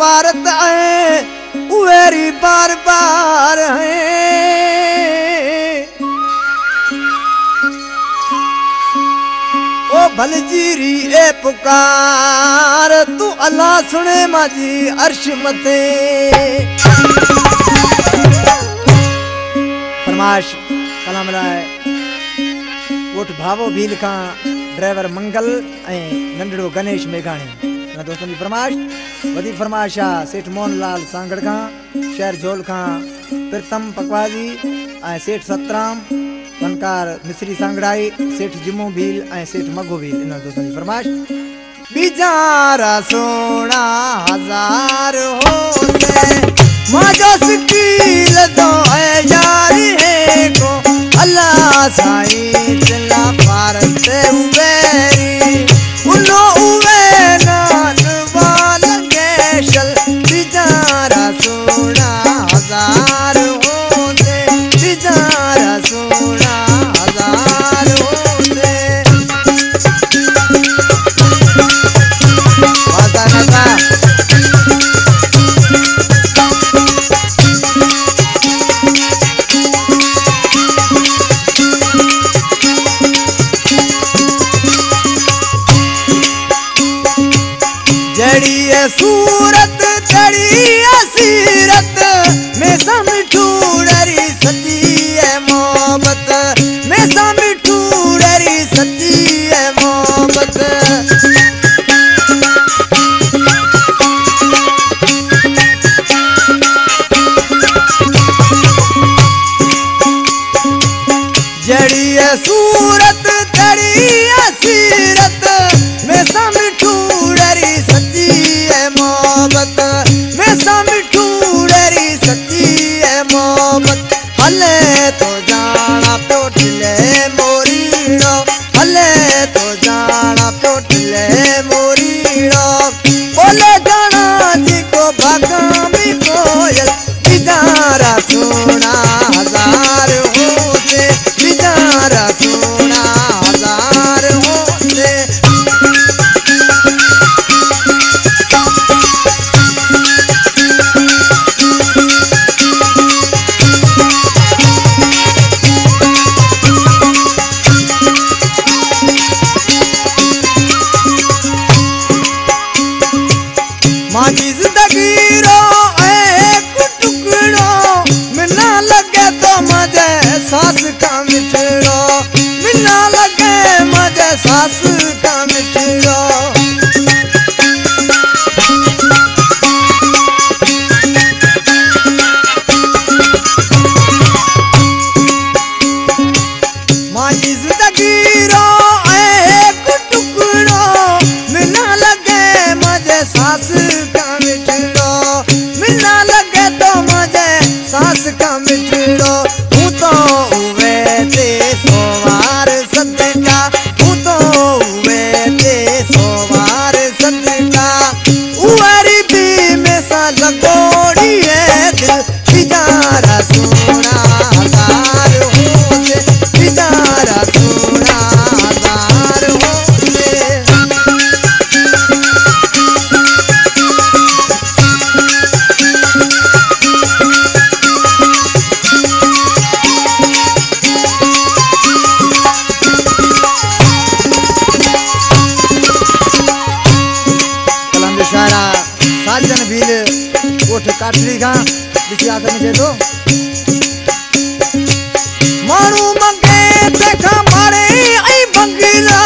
पारत है उवेरी बार बार है। ओ भलजीरी ए पुकार तू अल्लाह सुने माजी अर्श मते। फरमाश कलाम राय वोट भावो भील का ड्राइवर मंगल ए नंडड़ो गणेश मेघाणी ना दोस्तों की फरमाश वधी फरमाश आ सेठ मोहनलाल सांगड़ का शहर झोल का प्रीतम पकवाजी ए सेठ सतराम फनकार मिस्री सांगड़ाई सेठ जिमो भील ए सेठ मगो भील इन दोस्तों की फरमाश। बिचारा सोना हजार हो से माजो स्कील दो है यारी है को अल्लाह साईं चला भारत उवेरी उनो उवे नान वाल गेशल। बिचारा सोना हजार हो से बिचारा सोना हजार हो से। जड़ी सूरत जड़ी सीरत में समिठू डरी सच्ची है मोहब्बत में समिठू डरी सच्ची है मोहब्बत। जड़ी सूरत जड़ी सीरत में समिठू डरी सच्ची है मोहब्बत में समिठू डरी सच्ची है मोहब्बत। हले तो जाना प्योटले मोरीड़ो हले तो जाना प्योटले मोरीड़ो बोले जाना जी को भागा भी कोयल। बिचारा सोना हजार हो से बिचारा सोना हजार हो से। माजी जिंदगी रो एक टुकड़ो मिना लगे तो मजे सास का मिठड़ो मिना लगे मजे सास का मिठड़ो। माजी जिंदगी रो एक टुकड़ो मिना लगे मजे सास का मिठड़ो मिना लगे तो मजे सास का मिठड़ो। हूँ तो उवे ते सोवार सदका हूँ तो उवे ते सोवार सदका उवारी भी में सा लगोड़ी है दिल। बिचारा सोना हजार हो से बिचारा सोना हजार हो से। साजन भील ओठ काटली का बिची आते में दो मारू मंगे देखा मारे आई बंगला